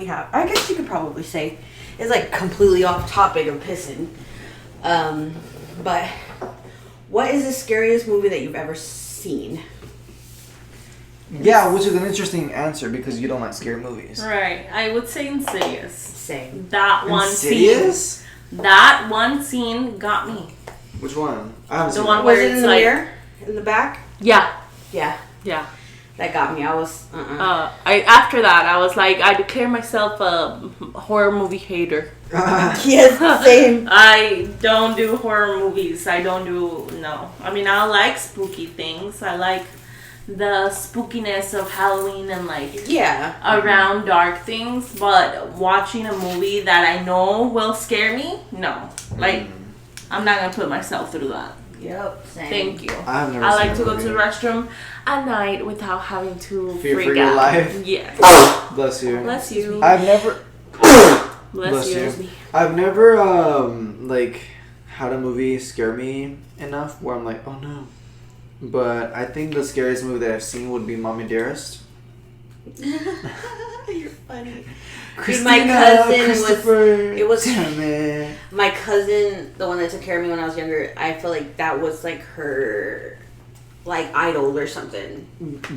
have. I guess you could probably say it's like completely off topic of pissing. But what is the scariest movie that you've ever seen? Yeah, which is an interesting answer because you don't like scary movies. Right. I would say Insidious. Same. That one Insidious? scene. That one scene got me. Which one? I haven't seen one it. Was where it in it's the like- mirror? In the back? Yeah. Yeah. Yeah. That got me. I was, After that, I was like, I declare myself a horror movie hater. Yes, same. I don't do horror movies. No. I mean, I like spooky things. I like the spookiness of Halloween and around dark things. But watching a movie that I know will scare me, no. I'm not going to put myself through that. Yep, same. Thank you. I've never I seen like to a go movie. to the restroom at night without having to Fear freak for your out. life? Yes. Bless you. Bless you. I've never... Bless you. I've never, had a movie scare me enough where I'm like, oh no. But I think the scariest movie that I've seen would be Mommy Dearest. You're funny. Christina, My cousin Christopher, was damn it. my cousin, the one that took care of me when I was younger. I feel like that was like her, like idol or something.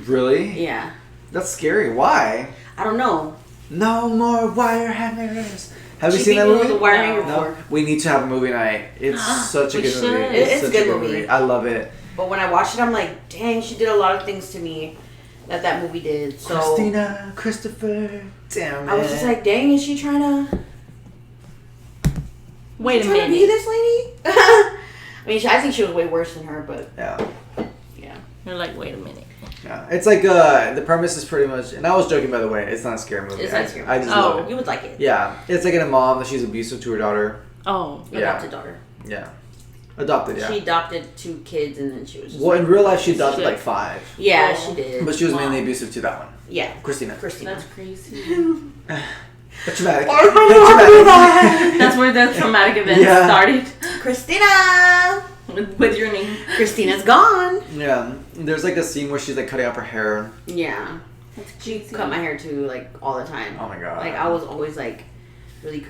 Really? Yeah. That's scary. Why? I don't know. No more wire hangers. Have you She seen that beat me with movie? the wire hanger No. before. We need to have a movie night. It's such a We good should. movie. It's such a good movie. I love it. But when I watched it, I'm like, dang, she did a lot of things to me that movie did. So Christina, Christopher, damn it. I was just like, dang, is she trying to? Wait a trying to be minute. this lady? I mean, I think she was way worse than her, but Yeah. yeah. You're like, wait a minute. Yeah. It's like, the premise is pretty much, and I was joking by the way, it's not a scary movie. It's not a scary I just movie. love it. You would like it. Yeah. It's like a mom that she's abusive to her daughter. Oh. Your Yeah. adopted daughter. Yeah. Adopted, yeah. She adopted 2 kids and then she was just Well, in real life, she adopted Shit. like 5. yeah, Oh. she did. But she was mainly abusive to that one. Yeah. Christina. Christina. That's crazy. That's traumatic. That's where the traumatic event Yeah. started. Christina! With your name. Christina's gone. Yeah. There's like a scene where she's like cutting up her hair. Yeah. That's She crazy. cut my hair too, like, all the time. Oh my god. Like, I was always, like, really,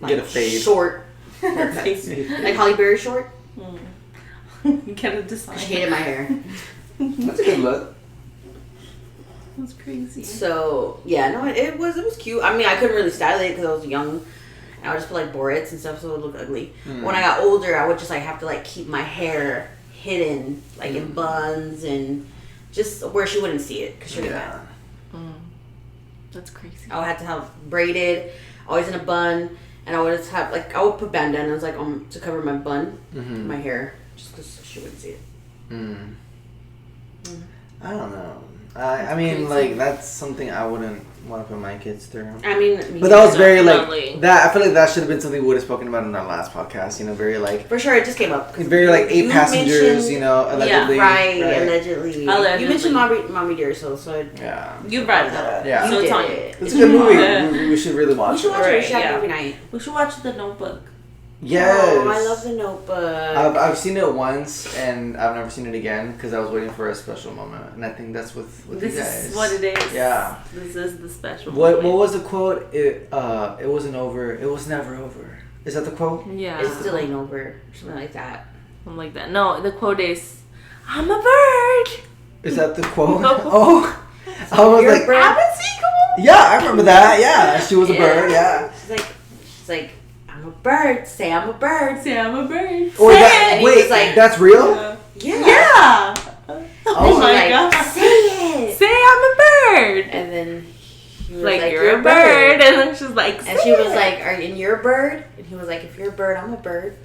Get a fade. short. That's crazy. Like Holly Berry short. Get a design. She hated my hair. That's a good look. That's crazy. So, yeah, no, it was cute. I mean, I couldn't really style it because I was young. I would just put, like, barrettes and stuff so it would look ugly. When I got older, I would just, like, have to, like, keep my hair hidden, like, in buns and just where she wouldn't see it because she would get mad. That's crazy. I would have to have braided, always in a bun, and I would just have, like, I would put bandanas, like, to cover my bun, my hair, just because she wouldn't see it. I don't know. I mean, like, that's something I wouldn't want to put my kids through. I mean, But that was very, Definitely. like, that. I feel like that should have been something we would have spoken about in our last podcast, you know, very, like, for sure, it just came up. very, like, 8 You passengers, mentioned- you know, allegedly. Right, allegedly. You Allegedly. mentioned Mommy Dear, so Yeah. You brought it up. Yeah. So it's on you. it. It's a good movie. We should really watch We should it. watch it. We Right, should have yeah. movie night. We should watch The Notebook. Yes. Oh, I love The Notebook. I've seen it once and I've never seen it again because I was waiting for a special moment, and I think that's with you guys. This is what it is. Yeah. This is the special What moment. was the quote? It wasn't over. It was never over. Is that the quote? Yeah. It still ain't over. Something like that. Something like that. No, the quote is, I'm a bird. Is that the quote? No. Oh, I was You're like, a bird. I'm a seagull. yeah, I remember that. Yeah, she was a bird. Yeah. She's like, I'm a bird. Say I'm a bird. Say I'm a bird. Or Say that, it. he wait, was like- that's real? Yeah. Yeah. And Oh she's my like, god. Say it. Say I'm a bird. And then he was Like, like, you're a bird. And then she's like, And say she was it. like, and you're a bird? And he was like, if you're a bird, I'm a bird.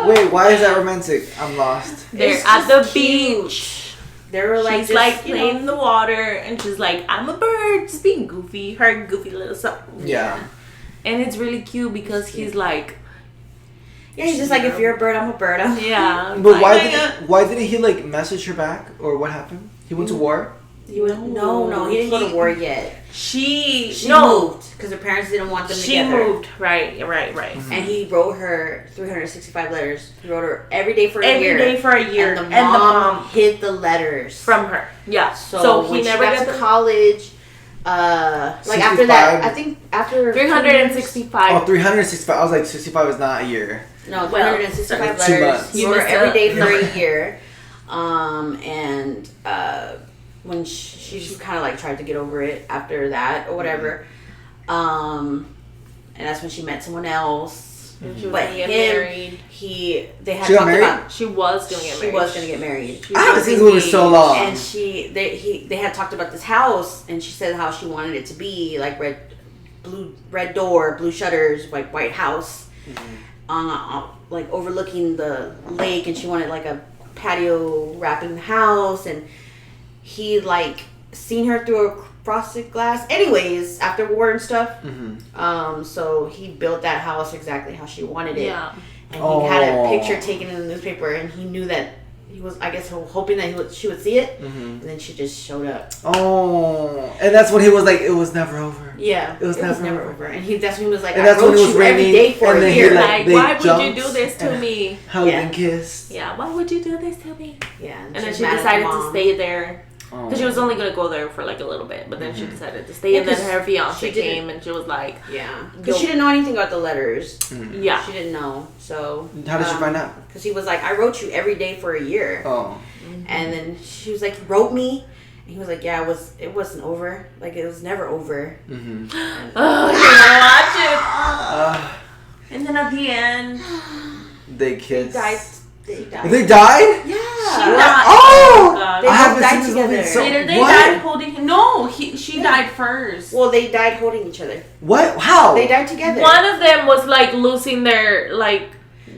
Wait, why is that romantic? I'm lost. They're It's at the just cute. beach. They were like, She's just, like you know, playing in the water, and she's like, I'm a bird, just being goofy, her goofy little self. Yeah. And it's really cute because he's like, yeah, he's just like, if you're a bird, I'm a bird. yeah. But like, why didn't he like message her back, or what happened? He went to war. He was, no, he didn't go to war yet. She moved because her parents didn't want them She together. moved, right. Mm-hmm. And he wrote her 365 letters. He wrote her every day for a year. Every day for a year. And the mom hid the letters from her. Yeah. So he when never she got to college, like after 65? that, I think after 365. Oh, 365. I was like, 65 is not a year. No, Well, 365 2 letters. months. He You wrote her missed every a day for number. a year. And when she just kind of like tried to get over it after that or whatever. And that's when she met someone else. And she was But gonna get him, married. they had She got talked married? about She was gonna get married. she was gonna get married. She I haven't was seen this movie in so long. And they had talked about this house, and she said how she wanted it to be like red door, blue shutters, like white house, like overlooking the lake, and she wanted like a patio wrapping the house, and he like seen her through a frosted glass. Anyways, after war and stuff, so he built that house exactly how she wanted it. Yeah. And he had a picture taken in the newspaper, and he knew that he was, I guess, hoping that she would see it. And then she just showed up. Oh, and that's when he was like, it was never over. Yeah, It was never over. And that's when he was like, And I that's when wrote it was you every raining, day for and a then he, year. Like, they why would you jumped do this to and me? Hugged Yeah. and kissed. Yeah, why would you do this to me? Yeah, And then she's she mad at decided the to mom. stay there. Oh. Because she was only going to go there for like a little bit. But then she decided to stay. Yeah, and then 'cause her fiance she didn't- came and she was like, Yeah, because she didn't know anything about the letters. yeah. She didn't know. So How did she find out? Because he was like, I wrote you every day for a year. Oh. And then she was like, you wrote me? And he was like, yeah, it wasn't over. Like, it was never over. Oh, you gotta watch it. And then at the end, They kissed. They died. They died? Yeah. she died. Oh! God. They I both haven't died seen this movie. together. So, Later they what? died holding him. No, she died first. Well, they died holding each other. What? How? They died together. One of them was like losing their like.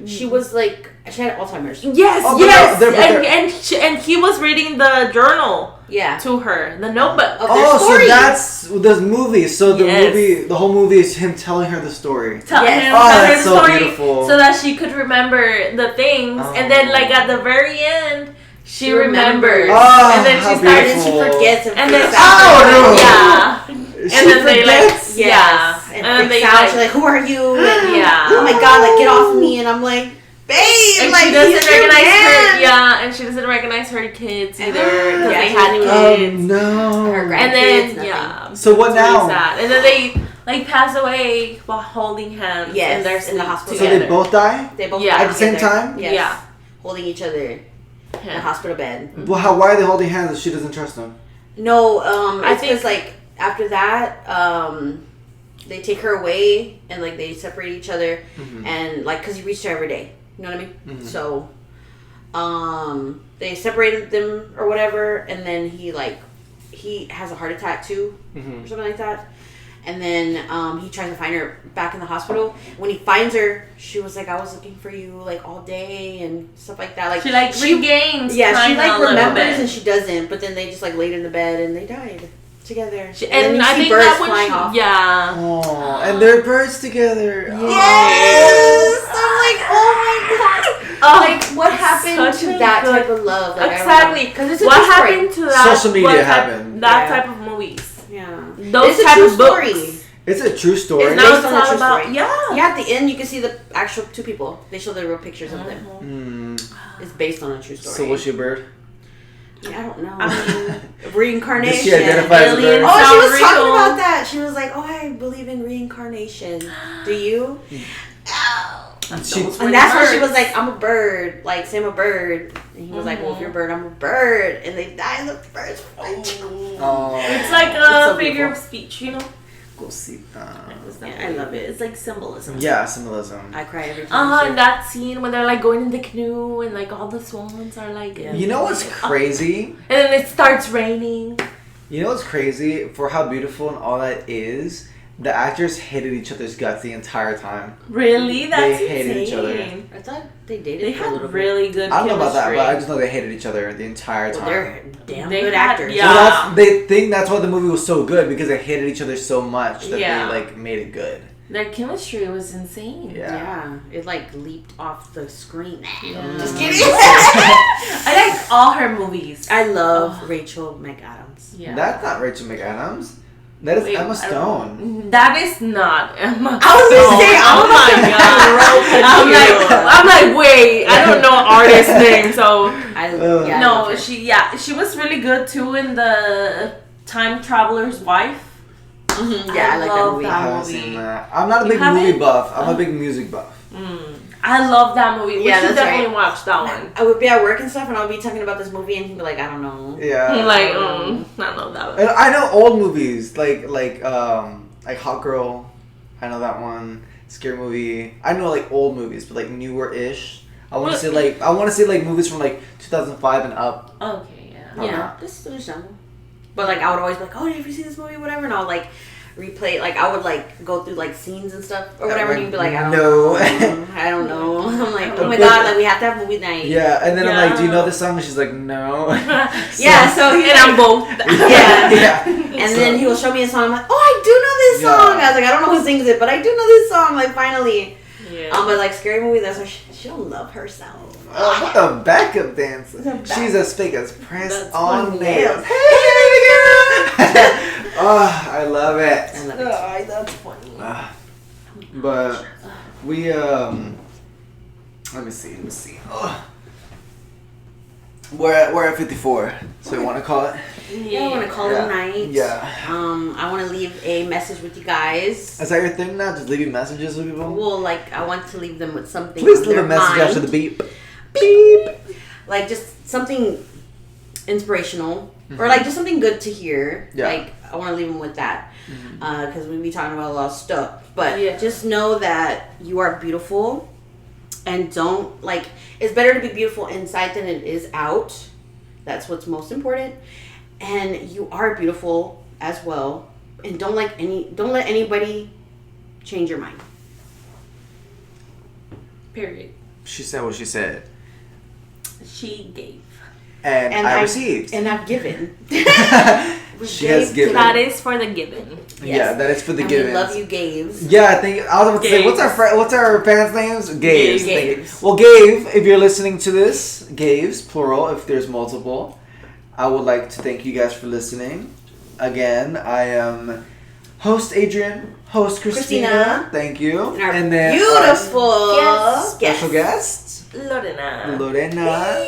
She was like, she had Alzheimer's. Yes, Oh, but yes, they're- and he was reading the journal Yeah. to her, the notebook. Of their Oh, so story. that's the movie. So Yes. the whole movie is him telling her the story. Tell Yes. him Oh, tell her that's the so story beautiful. so that she could remember the things, and then like at the very end, she remembers, Oh, and then how she started. And she beautiful. forgets and And then freaks out. Oh, no. yeah, She and then they like forgets? Yes. yeah, And, then freaks they out. like She's like, who are you? And, yeah. oh my God, like, get off me. And I'm like, babe, And like, she doesn't he's your recognize her. man. Yeah, and she doesn't recognize her kids either because Yeah, they she had didn't Oh kids. no. Her And grandkids, then nothing. yeah, So what it's really now? sad. And then they like pass away while holding hands. Yes, in their in the sleep hospital. So together. they both die? They both Yeah. died At the same together. time? Yes. Yeah. Holding each other in the Yeah. hospital bed. Well, why are they holding hands if she doesn't trust them? No, I it's think- because like after that, they take her away and like they separate each other, and like because he reached her every day, you know what I mean? So, they separated them or whatever, and then he has a heart attack too, or something like that. And then he tries to find her back in the hospital. When he finds her, she was like, "I was looking for you like all day and stuff like that." Like She like regains. yeah, she kinda like a little remembers bit. and she doesn't. But then they just like laid in the bed and they died together. And then you I see think birds that when flying off. yeah. Oh, and they're birds together. Yes, I'm like, oh my god. Oh, Like what happened such to a that good- type of love? Like, Exactly. Because it's a What true story. happened to that? Social media what type- happened. That Yeah. type of movies. Yeah. Those It's a type true of books. story. It's a true story. It's now Based on a true about story. yeah. At the end, you can see the actual two people. They show the real pictures of them. It's based on a true story. So was she a bird? I don't know. I mean, reincarnation. Did she identify as a bird? Oh, she was talking real. about that. She was like, "Oh, I believe in reincarnation. Do you?" And that's where she was like, "I'm a bird. Like, say I'm a bird." And he was like, "Well, if you're a bird, I'm a bird." And they died. The birds. Oh. It's like a figure of speech, you know. I love it. It's like symbolism. Yeah, symbolism. I cry every time. And that scene when they're like going in the canoe and like all the swans are like. You know what's crazy? And then it starts raining. You know what's crazy? For how beautiful and all that is, the actors hated each other's guts the entire time. Really? That's They hated insane. each other. I thought they dated They for a little had bit. really good I don't know about that, chemistry. but I just know they hated each other the entire time. Well, they're damn They good had- actors. yeah. Well, they think that's why the movie was so good, because they hated each other so much that Yeah. they like made it good. Their chemistry was insane. Yeah. It like leaped off the screen. Yeah. Just kidding. I like all her movies. I love Rachel McAdams. Yeah. That's not Rachel McAdams. That is Wait, Emma I Stone. don't- That is not Emma. I was gonna say, oh my god! I'm like, wait, I don't know artist name, so I no, she was really good too in the Time Traveler's Wife. Yeah, I like that love movie. I that haven't movie. seen that. I'm not a You big movie haven't? buff. I'm a big music buff. I love that movie. We Yeah, should that's definitely right. watch that one. I would be at work and stuff, and I would be talking about this movie, and he'd be like, "I don't know." Yeah. I'm like, I know that one. And I know old movies like Hot Girl. I know that one. Scary Movie. I know like old movies, but like newer-ish. I want to say like movies from like 2005 and up. Okay, yeah. Yeah, this is understandable. But like, I would always be like, "Oh, did you see this movie?" Whatever, and I'll like replay it. Like, I would like go through like scenes and stuff or whatever, and you'd be like, "I don't know." I don't know. I'm like, "Oh my god!" Like, we have to have movie night. Yeah, and then I'm like, "Do you know Yeah. this song?" And she's like, "No." Yeah, so he's And I'm both. Yeah. Yeah. And then he will show me a song. I'm like, "Oh, I do know this Yeah. song." I was like, "I don't know who sings it, but I do know this song." Like, finally. Yeah. But like, Scary Movie, that's why she don't love herself. Oh, what the backup dancer. The back- She's as fake as Prince That's on my nails. nails. Hey, girl. Oh, I love it. I love it. That's funny. But we let me see. We're at 54. So you want to call it? Yeah, I want to call it a night. Yeah. I want to leave a message with you guys. Is that your thing now? Just leaving messages with people? Well, like, I want to leave them with something. Please on leave their a message mind. after the beep. Beep. Like, just something inspirational. Or, like, just something good to hear. Yeah. Like, I want to leave them with that. Because we be talking about a lot of stuff. But Yeah. just know that you are beautiful. And don't, like, it's better to be beautiful inside than it is out. That's what's most important. And you are beautiful as well. And don't let anybody change your mind. Period. She said what she said. She gave. And I received. And I've given. She has given. That is for the given. Yeah, that is for the and givens. we love you, Gaves. Yeah, I think I was about to say, what's our fans' names? Gaves. Gaves. Well, Gave, if you're listening to this, Gaves, plural, if there's multiple, I would like to thank you guys for listening. Again, I am host Adrian, host Christina. Thank you. And our then beautiful special guest, Lorena. Lorena.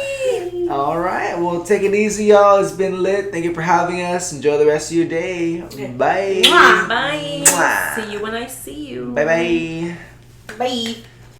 All right, well, take it easy, y'all. It's been lit. Thank you for having us. Enjoy the rest of your day. Bye. Mwah. Bye. Mwah. See you when I see you. Bye-bye. Bye.